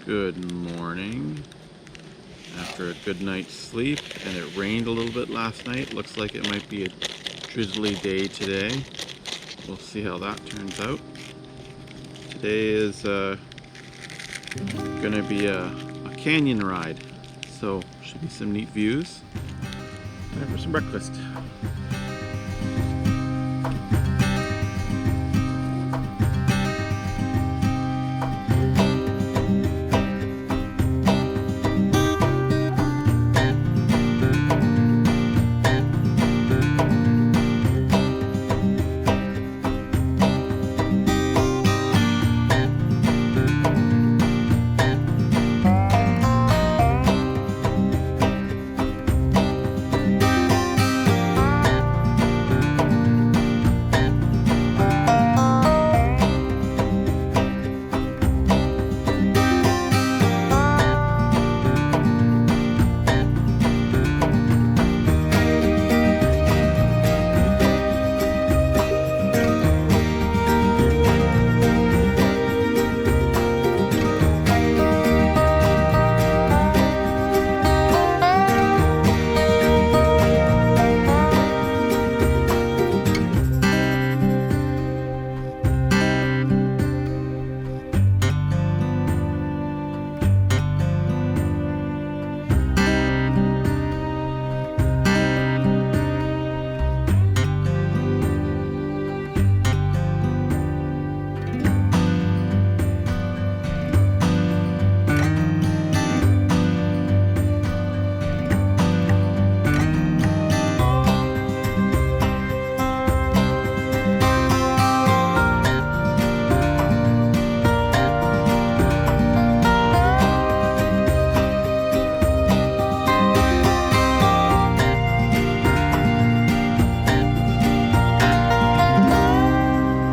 Good morning. After a good night's sleep, and it rained a little bit last night, looks like it might be a drizzly day today. We'll see how that turns out. Today is gonna be a canyon ride, so should be some neat views. Time for some breakfast.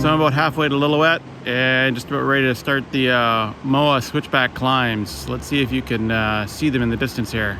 So I'm about halfway to Lillooet and just about ready to start the Moa switchback climbs. Let's see if you can see them in the distance here.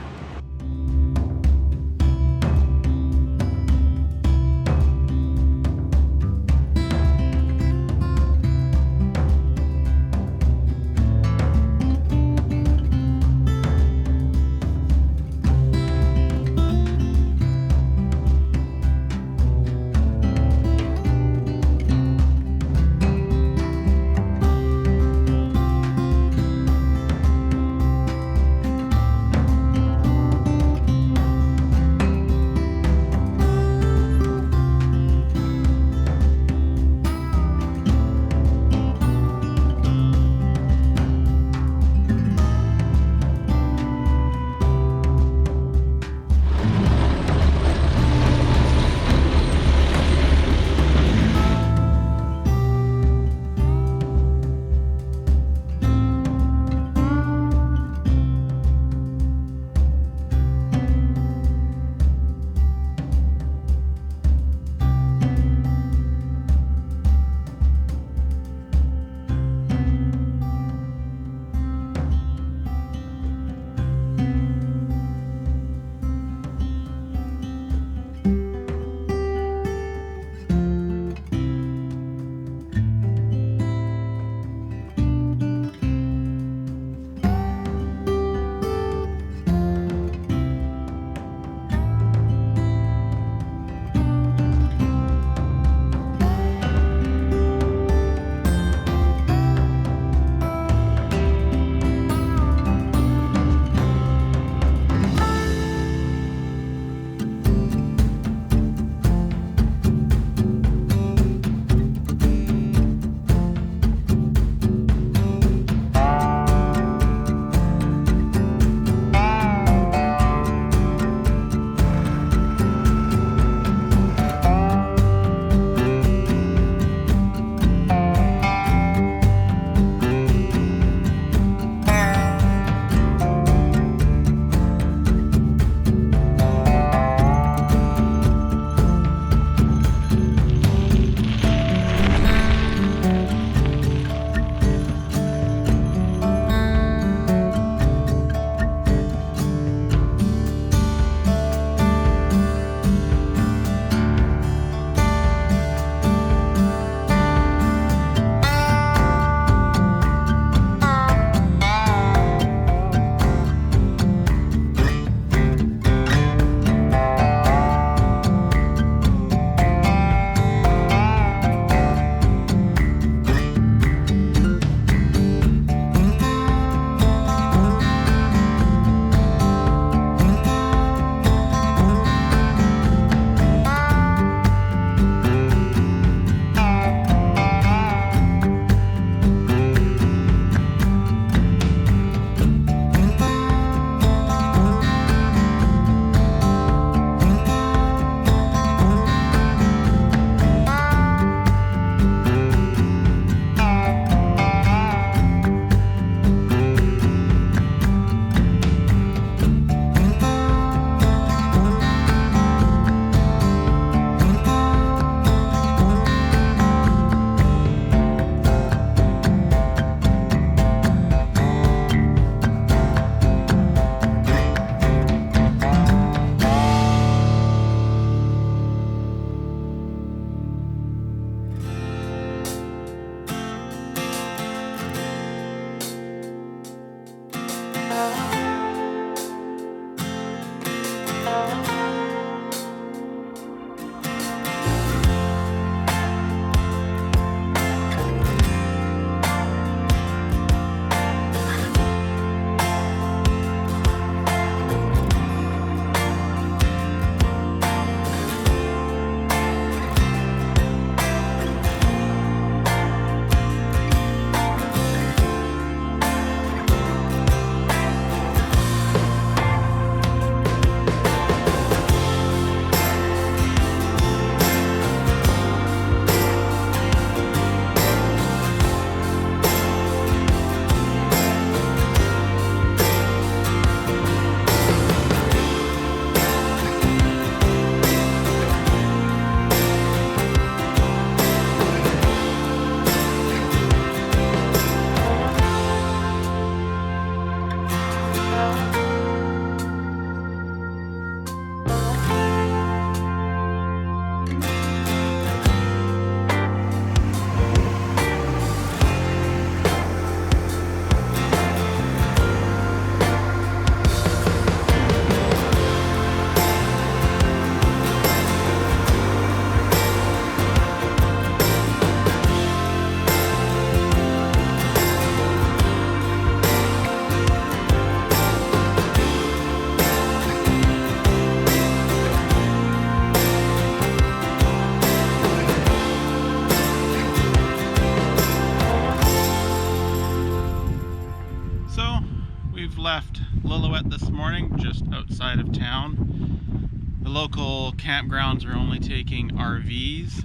left Lillooet this morning, just outside of town. The local campgrounds are only taking RVs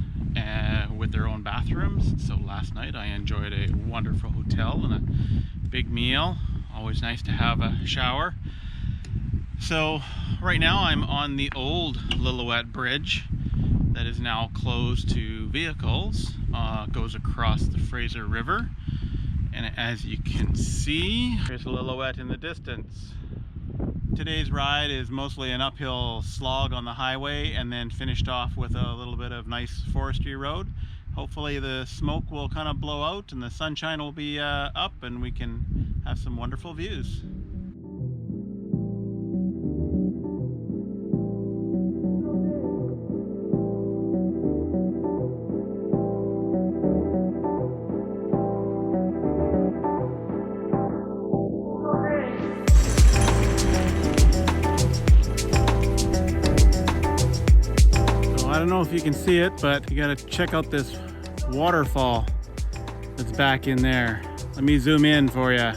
with their own bathrooms. So last night I enjoyed a wonderful hotel and a big meal. Always nice to have a shower. So right now I'm on the old Lillooet Bridge that is now closed to vehicles. Goes across the Fraser River. And as you can see, there's Lillooet in the distance. Today's ride is mostly an uphill slog on the highway and then finished off with a little bit of nice forestry road. Hopefully the smoke will kind of blow out and the sunshine will be up and we can have some wonderful views. I don't know if you can see it, but you gotta check out this waterfall that's back in there. Let me zoom in for you.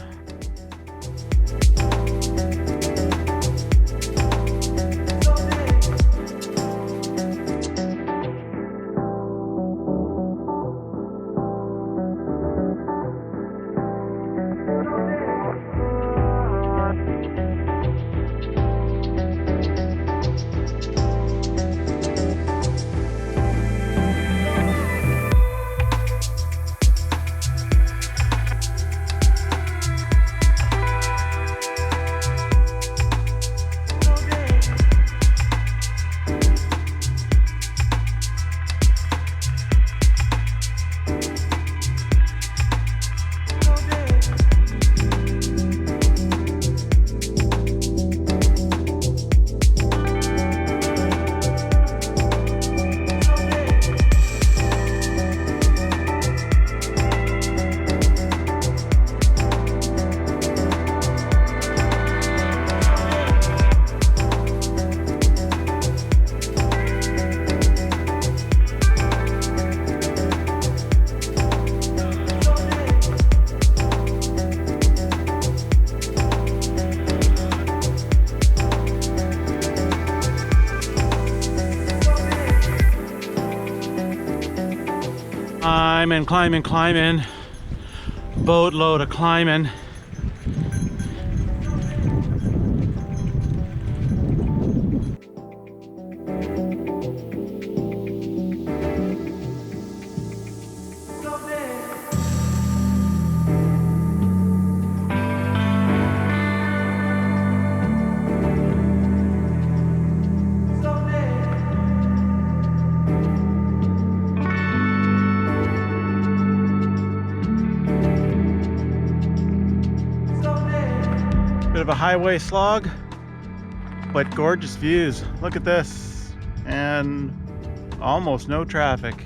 Climbing. Boatload of climbing. Bit of a highway slog, but gorgeous views. Look at this, and almost no traffic.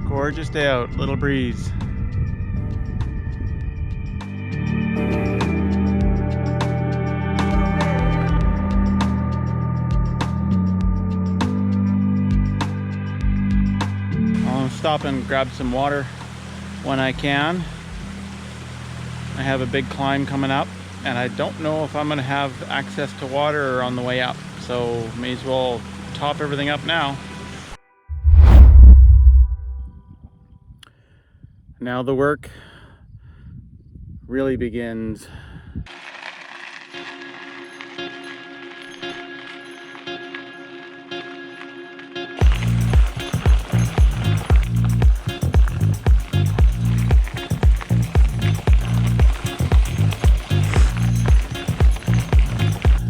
Gorgeous day out, little breeze. I'll stop and grab some water when I can. I have a big climb coming up and I don't know if I'm going to have access to water or on the way up, so may as well top everything up now. Now the work really begins.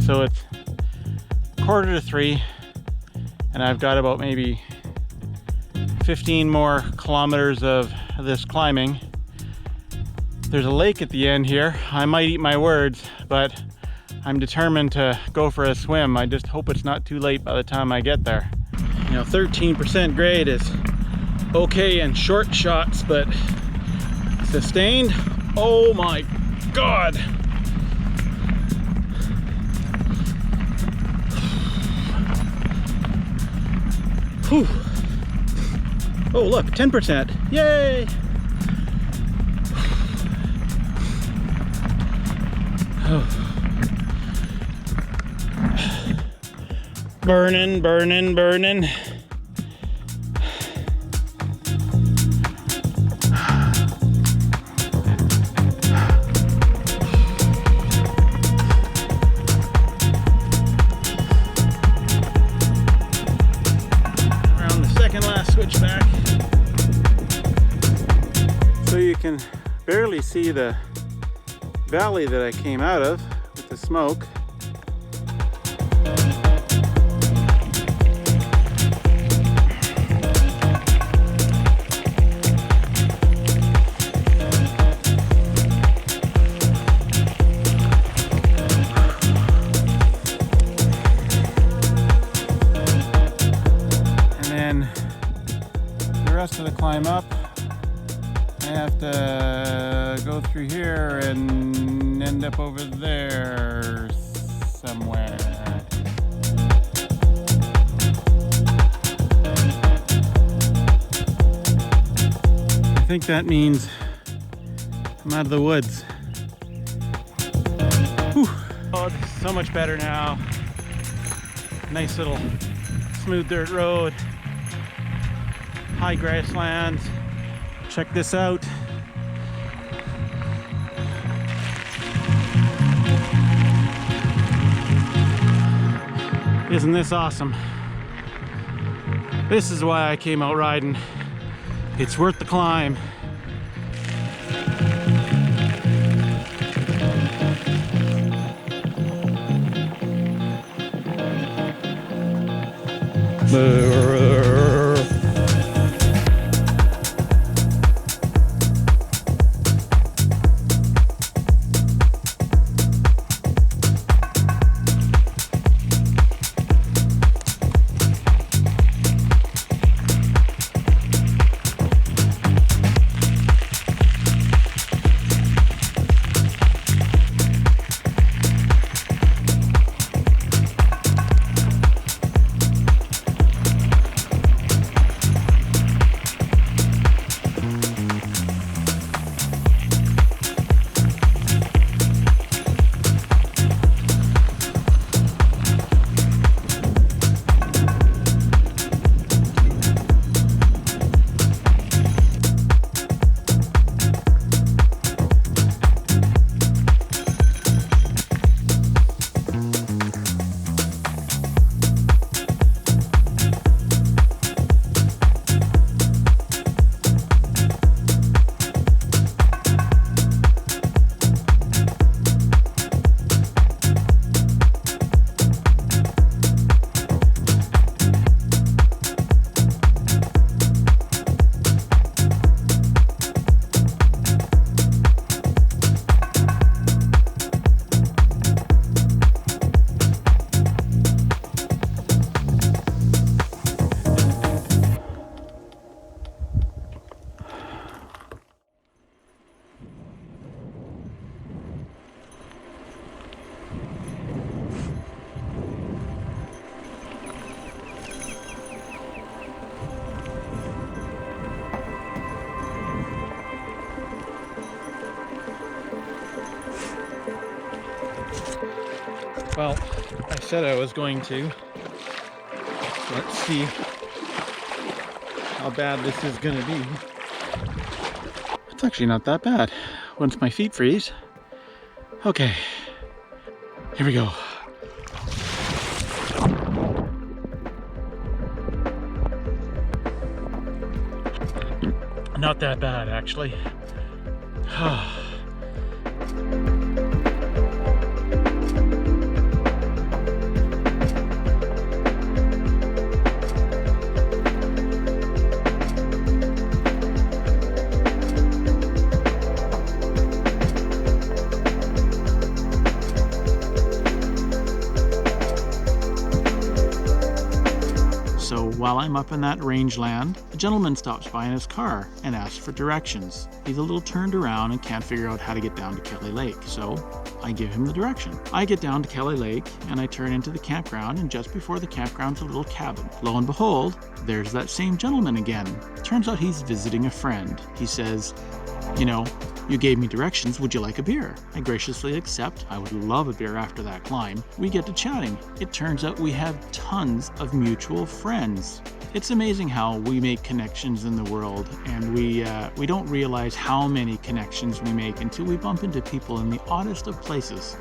So it's 2:45 and I've got about maybe 15 more kilometers of this climbing. There's a lake at the end here. I might eat my words, but I'm determined to go for a swim. I just hope it's not too late by the time I get there. You know, 13% grade is okay in short shots, but sustained, oh my God. Whew. Oh look, 10%, yay! Burning, burning, burning. Around the second last switchback. So you can barely see the valley that I came out of with the smoke. The rest of the climb up, I have to go through here and end up over there somewhere. I think that means I'm out of the woods. Whew. Oh, this is so much better now. Nice little smooth dirt road. High grasslands. Check this out. Isn't this awesome? This is why I came out riding. It's worth the climb. Well, I said I was going to. Let's see how bad this is gonna be. It's actually not that bad once my feet freeze. Okay, here we go. Not that bad, actually. So while I'm up in that rangeland, a gentleman stops by in his car and asks for directions. He's a little turned around and can't figure out how to get down to Kelly Lake, so I give him the direction. I get down to Kelly Lake and I turn into the campground, and just before the campground's a little cabin. Lo and behold, there's that same gentleman again. Turns out he's visiting a friend. He says, you know, You gave me directions. Would you like a beer? I graciously accept. I would love a beer after that climb. We get to chatting. It turns out we have tons of mutual friends. It's amazing how we make connections in the world, and we don't realize how many connections we make until we bump into people in the oddest of places.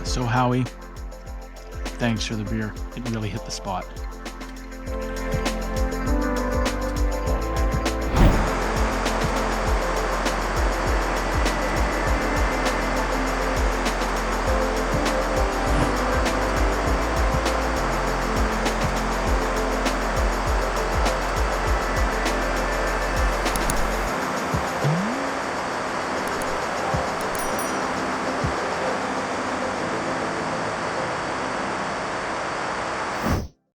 So Howie, thanks for the beer. It really hit the spot.